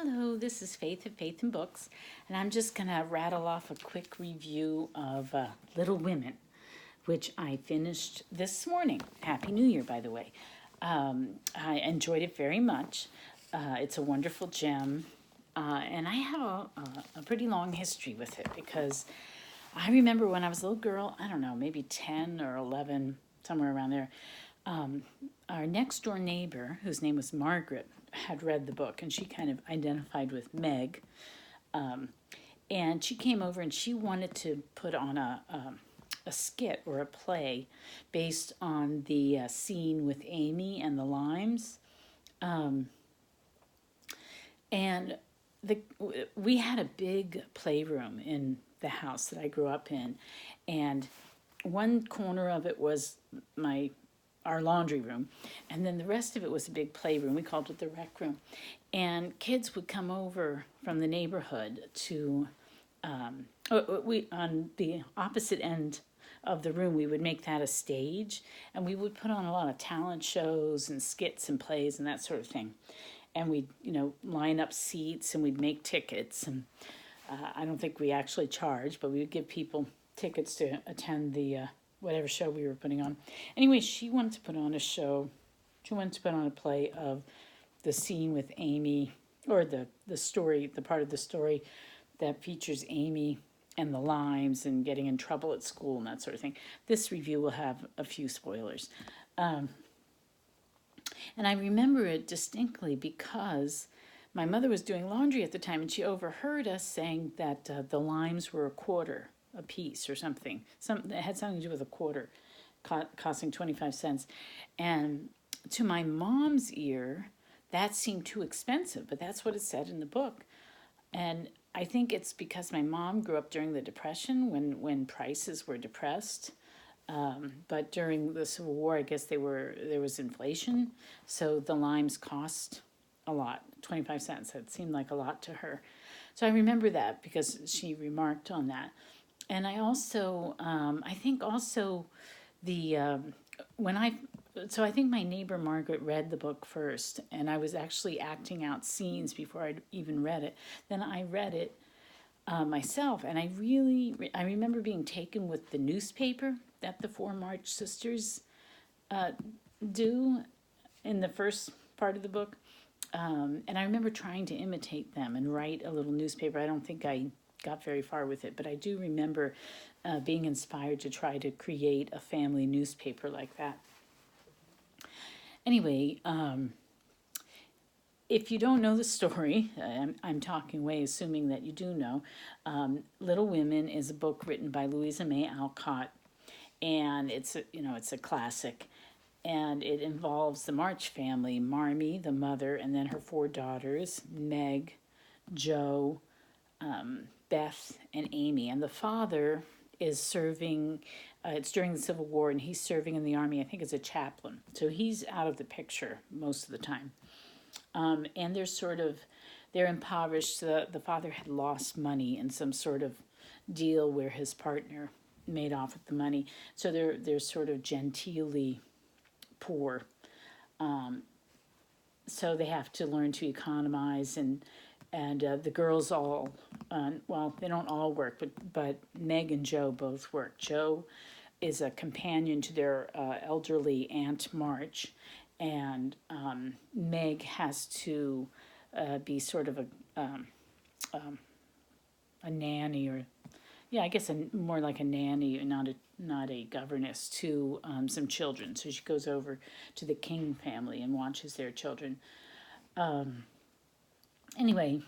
Hello, this is Faith at Faith and Books, and I'm just going to rattle off a quick review of Little Women, which I finished this morning. Happy New Year, by the way. I enjoyed it very much. It's a wonderful gem, and I have a pretty long history with it because I remember when I was a little girl, I don't know, maybe 10 or 11, somewhere around there, our next door neighbor, whose name was Margaret, had read the book, and she kind of identified with Meg. And she came over and she wanted to put on a skit or a play based on the scene with Amy and the limes. And we had a big playroom in the house that I grew up in, and one corner of it was our laundry room, and then the rest of it was a big playroom. We called it the rec room, and kids would come over from the neighborhood to we on the opposite end of the room, we would make that a stage, and we would put on a lot of talent shows and skits and plays and that sort of thing. And we'd line up seats, and we'd make tickets, and I don't think we actually charged, but we would give people tickets to attend the whatever show we were putting on. Anyway, she wanted to put on a show. She wanted to put on a play of the scene with Amy, or the story, the part of the story that features Amy and the limes and getting in trouble at school and that sort of thing. This review will have a few spoilers. And I remember it distinctly because my mother was doing laundry at the time, and she overheard us saying that the limes were a quarter a piece or something. It had something to do with a quarter, costing 25 cents. And to my mom's ear, that seemed too expensive, but that's what it said in the book. And I think it's because my mom grew up during the Depression when prices were depressed. But during the Civil War, I guess there was inflation, so the limes cost a lot, 25 cents. It seemed like a lot to her. So I remember that because she remarked on that. And I also, I think also I think my neighbor Margaret read the book first, and I was actually acting out scenes before I'd even read it. Then I read it myself, and I remember being taken with the newspaper that the Four March Sisters do in the first part of the book. And I remember trying to imitate them and write a little newspaper. I don't think I got very far with it, but I do remember being inspired to try to create a family newspaper like that. Anyway, if you don't know the story, I'm talking way assuming that you do know. Little Women is a book written by Louisa May Alcott, and it's a classic, and it involves the March family: Marmee, the mother, and then her four daughters: Meg, Jo, Beth, and Amy. And the father is serving, it's during the Civil War, and he's serving in the army, I think as a chaplain. So he's out of the picture most of the time. And they're impoverished. The father had lost money in some sort of deal where his partner made off with the money. So they're sort of genteelly poor. So they have to learn to economize, and the girls all, they don't all work, but Meg and Jo both work. Jo is a companion to their elderly Aunt March, and Meg has to be sort of a nanny, or I guess more like a nanny, not a governess to some children. So she goes over to the King family and watches their children. Anyway,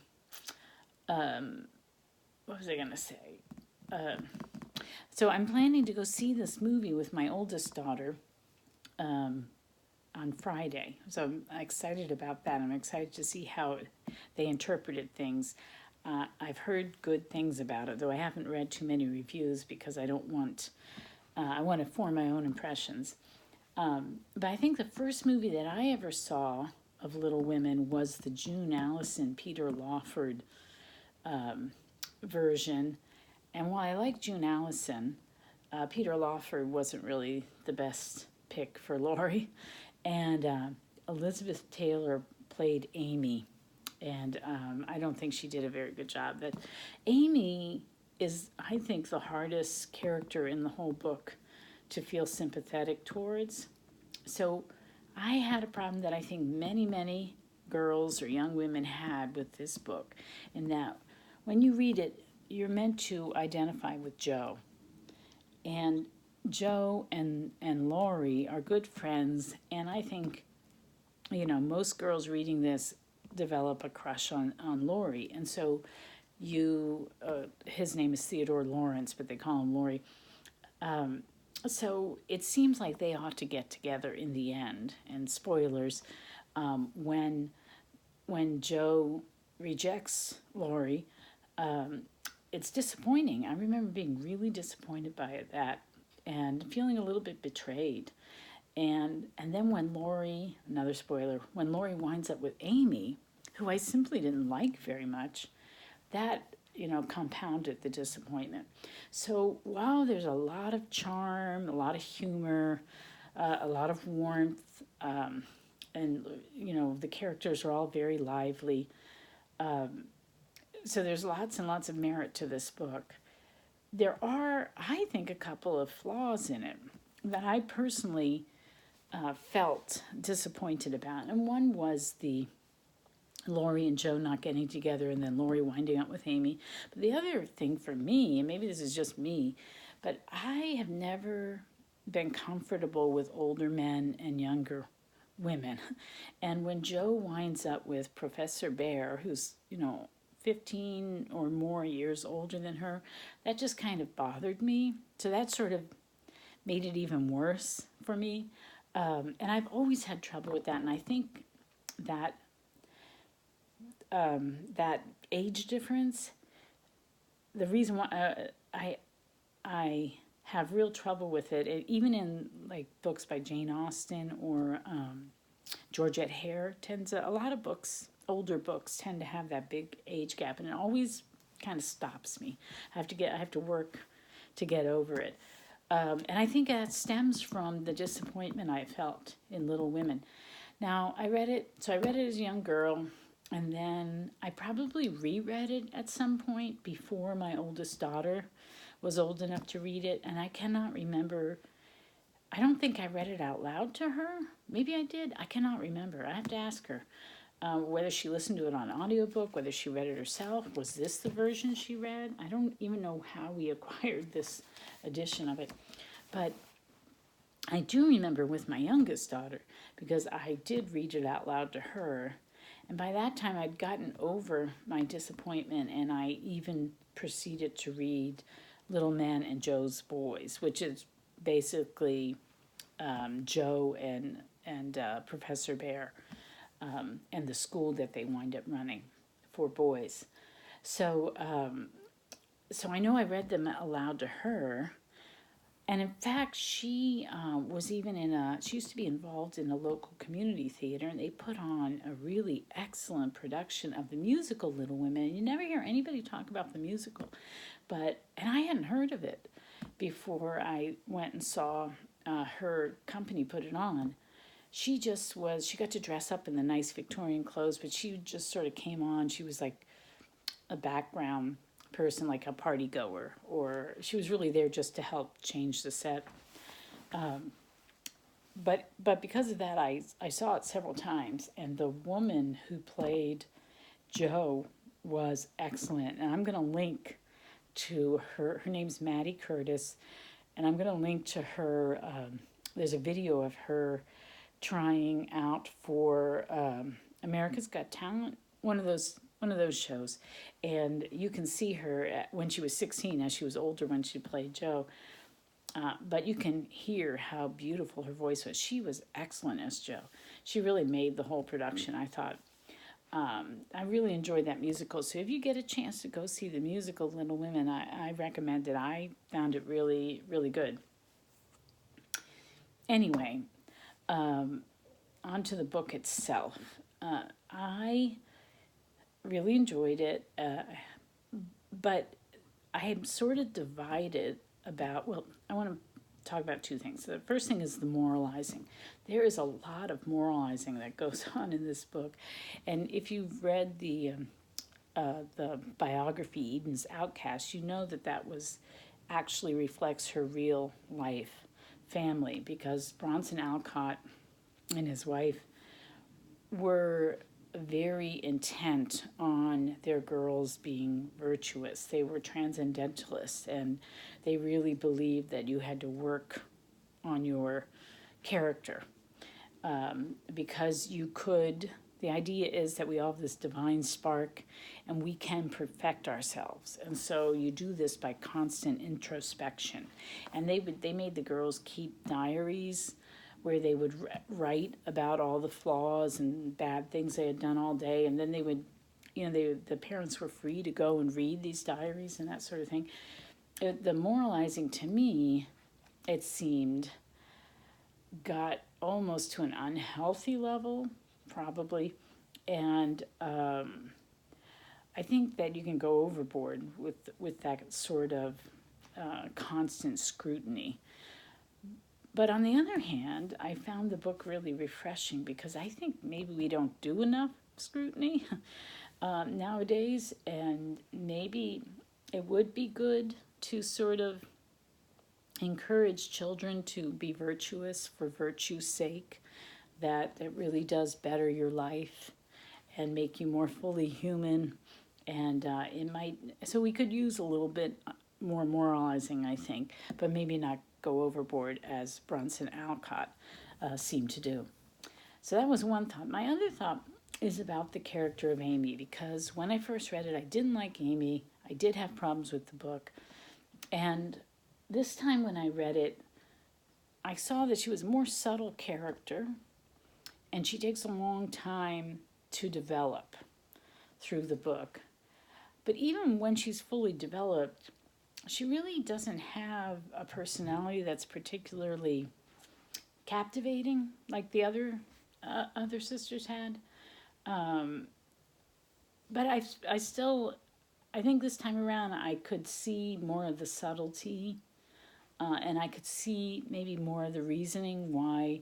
what was I going to say? So I'm planning to go see this movie with my oldest daughter on Friday. So I'm excited about that. I'm excited to see how they interpreted things. I've heard good things about it, though I haven't read too many reviews because I want to form my own impressions. But I think the first movie that I ever saw of Little Women was the June Allison, Peter Lawford version. And while I like June Allison, Peter Lawford wasn't really the best pick for Laurie. And Elizabeth Taylor played Amy And I don't think she did a very good job. But Amy is, I think, the hardest character in the whole book to feel sympathetic towards. So I had a problem that I think many, many girls or young women had with this book, in that when you read it, you're meant to identify with Jo. And Jo and Laurie are good friends, and I think, most girls reading this develop a crush on Laurie. And so his name is Theodore Lawrence, but they call him Laurie. So it seems like they ought to get together in the end. And spoilers, when Jo rejects Laurie, it's disappointing. I remember being really disappointed by that and feeling a little bit betrayed. And then when Laurie, another spoiler, when Laurie winds up with Amy, who I simply didn't like very much, that, compounded the disappointment. So while there's a lot of charm, a lot of humor, a lot of warmth, and, the characters are all very lively, so there's lots and lots of merit to this book. There are, I think, a couple of flaws in it that I personally felt disappointed about. And one was the Laurie and Jo not getting together and then Laurie winding up with Amy. But the other thing for me, and maybe this is just me, but I have never been comfortable with older men and younger women. And when Jo winds up with Professor Bear, who's, 15 or more years older than her, that just kind of bothered me. So that sort of made it even worse for me. And I've always had trouble with that. And I think that that age difference, the reason why I have real trouble with it, even in like books by Jane Austen or Georgette Hare, a lot of books, older books, tend to have that big age gap, and it always kind of stops me. I have to work to get over it. And I think that stems from the disappointment I felt in Little Women. Now, I read it as a young girl, and then I probably reread it at some point before my oldest daughter was old enough to read it, and I cannot remember. I don't think I read it out loud to her. Maybe I did. I cannot remember. I have to ask her whether she listened to it on audiobook, whether she read it herself. Was this the version she read? I don't even know how we acquired this edition of it. But I do remember with my youngest daughter, because I did read it out loud to her. And by that time, I'd gotten over my disappointment, and I even proceeded to read Little Men and Jo's Boys, which is basically Jo and Professor Bear and the school that they wind up running for boys. So I know I read them aloud to her. And in fact, she was even she used to be involved in a local community theater, and they put on a really excellent production of the musical Little Women. And you never hear anybody talk about the musical. And I hadn't heard of it before I went and saw her company put it on. She got to dress up in the nice Victorian clothes, but she just sort of came on. She was like a background person, like a party goer, or she was really there just to help change the set. But because of that, I saw it several times, and the woman who played Jo was excellent. And I'm going to link to her. Her name's Maddie Curtis, and I'm going to link to her. There's a video of her trying out for America's Got Talent, one of those shows, and you can see her when she was 16, as she was older when she played Jo. But you can hear how beautiful her voice was. She was excellent as Jo. She really made the whole production, I thought. I really enjoyed that musical. So if you get a chance to go see the musical Little Women, I recommend it. I found it really, really good. Anyway, on to the book itself. I really enjoyed it, but I am sort of divided about, I want to talk about two things. The first thing is the moralizing. There is a lot of moralizing that goes on in this book, and if you've read the biography Eden's Outcast, you know that that was actually reflects her real life family, because Bronson Alcott and his wife were very intent on their girls being virtuous. They were transcendentalists, and they really believed that you had to work on your character, because you could. The idea is that we all have this divine spark and we can perfect ourselves. And so you do this by constant introspection. And they made the girls keep diaries where they would write about all the flaws and bad things they had done all day, and then they would, the parents were free to go and read these diaries and that sort of thing. The moralizing, to me, it seemed, got almost to an unhealthy level, probably, and I think that you can go overboard with that sort of constant scrutiny. But on the other hand, I found the book really refreshing, because I think maybe we don't do enough scrutiny nowadays, and maybe it would be good to sort of encourage children to be virtuous for virtue's sake, that it really does better your life and make you more fully human. And it might, so we could use a little bit more moralizing, I think, but maybe not go overboard as Bronson Alcott seemed to do. So that was one thought. My other thought is about the character of Amy, because when I first read it, I didn't like Amy. I did have problems with the book. And this time when I read it, I saw that she was a more subtle character, and she takes a long time to develop through the book. But even when she's fully developed, she really doesn't have a personality that's particularly captivating like the other sisters had. But I still, I think this time around I could see more of the subtlety, and I could see maybe more of the reasoning why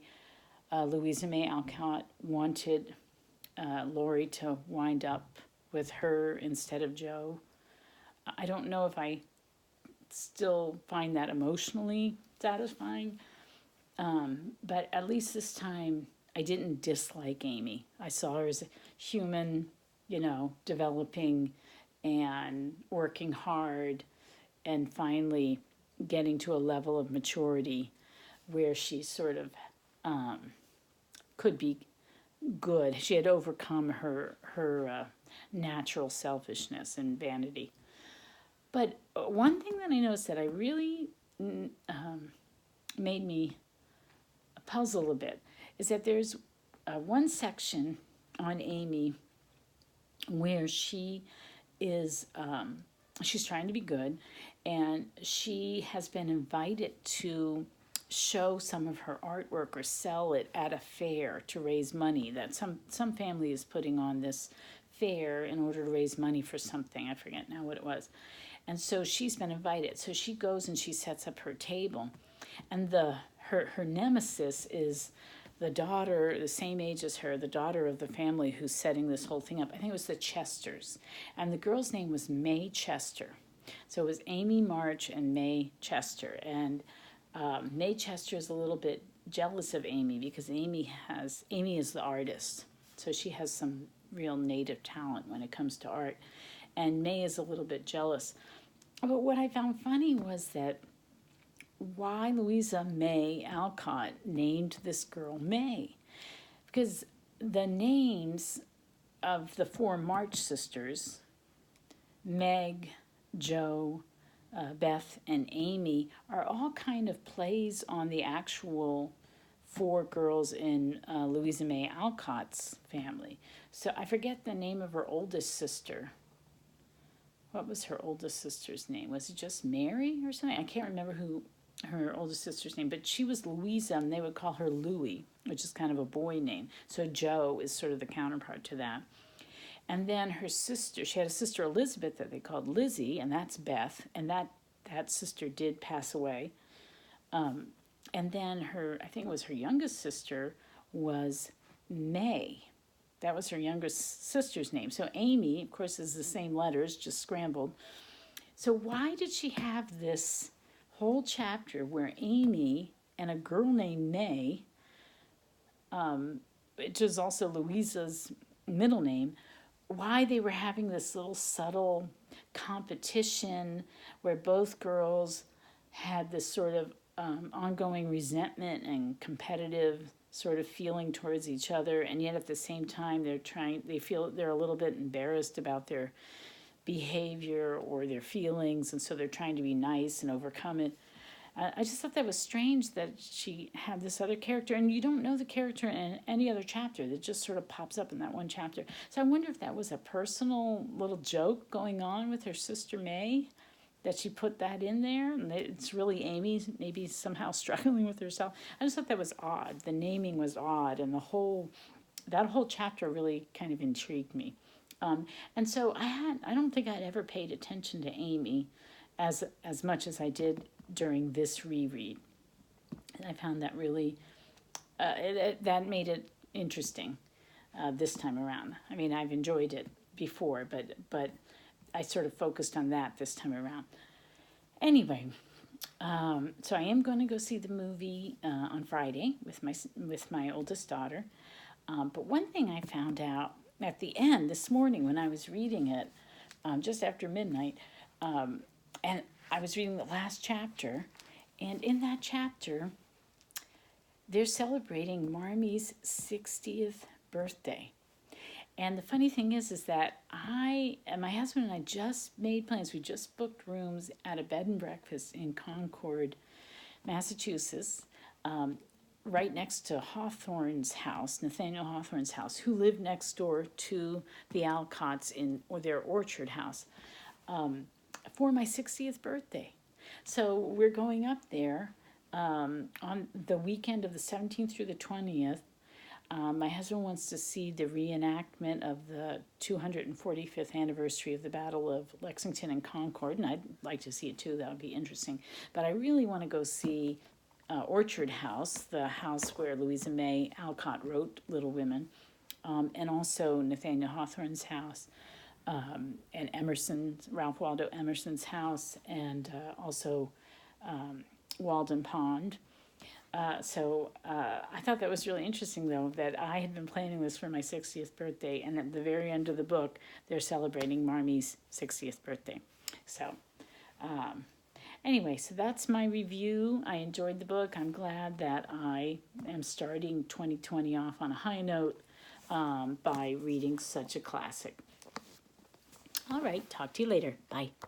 Louisa May Alcott wanted Laurie to wind up with her instead of Joe. I don't know if I still find that emotionally satisfying, but at least this time I didn't dislike Amy. I saw her as a human, developing and working hard, and finally getting to a level of maturity where she sort of could be good. She had overcome her natural selfishness and vanity. But one thing that I noticed that I really made me puzzle a bit is that there's one section on Amy where she is, she's trying to be good, and she has been invited to show some of her artwork or sell it at a fair to raise money. That some family is putting on this fair in order to raise money for something. I forget now what it was. And so she's been invited. So she goes and she sets up her table. And her nemesis is the daughter, the same age as her, the daughter of the family who's setting this whole thing up. I think it was the Chesters. And the girl's name was May Chester. So it was Amy March and May Chester. And May Chester is a little bit jealous of Amy, because Amy is the artist. So she has some real native talent when it comes to art. And May is a little bit jealous. But what I found funny was that why Louisa May Alcott named this girl May. Because the names of the four March sisters, Meg, Jo, Beth, and Amy, are all kind of plays on the actual four girls in Louisa May Alcott's family. So I forget the name of her oldest sister. What was her oldest sister's name? Was it just Mary or something? I can't remember who her oldest sister's name, but she was Louisa, and they would call her Louie, which is kind of a boy name. So Jo is sort of the counterpart to that. And then her sister, she had a sister Elizabeth that they called Lizzie, and that's Beth, and that sister did pass away. And then I think it was her youngest sister, was May. That was her youngest sister's name. So Amy, of course, is the same letters, just scrambled. So why did she have this whole chapter where Amy and a girl named May, which is also Louisa's middle name, why they were having this little subtle competition where both girls had this sort of ongoing resentment and competitive sort of feeling towards each other, and yet at the same time they feel they're a little bit embarrassed about their behavior or their feelings, and so they're trying to be nice and overcome it. I just thought that was strange that she had this other character, and you don't know the character in any other chapter. That just sort of pops up in that one chapter. So I wonder if that was a personal little joke going on with her sister May, that she put that in there, and it's really Amy maybe somehow struggling with herself. I just thought that was odd. The naming was odd, and that whole chapter really kind of intrigued me. And so I don't think I'd ever paid attention to Amy as much as I did during this reread. And I found that really, that made it interesting this time around. I mean, I've enjoyed it before, but I sort of focused on that this time around. Anyway, so I am going to go see the movie on Friday with my oldest daughter. But one thing I found out at the end this morning when I was reading it, just after midnight, and I was reading the last chapter, and in that chapter, they're celebrating Marmie's 60th birthday. And the funny thing is that I and my husband and I just made plans. We just booked rooms at a bed and breakfast in Concord, Massachusetts, right next to Hawthorne's house, Nathaniel Hawthorne's house, who lived next door to the Alcotts or their orchard house, for my 60th birthday. So we're going up there on the weekend of the 17th through the 20th. My husband wants to see the reenactment of the 245th anniversary of the Battle of Lexington and Concord, and I'd like to see it too. That would be interesting. But I really want to go see Orchard House, the house where Louisa May Alcott wrote Little Women, and also Nathaniel Hawthorne's house, and Ralph Waldo Emerson's house, and also Walden Pond. So I thought that was really interesting, though, that I had been planning this for my 60th birthday, and at the very end of the book, they're celebrating Marmie's 60th birthday. So anyway, so that's my review. I enjoyed the book. I'm glad that I am starting 2020 off on a high note by reading such a classic. All right, talk to you later. Bye.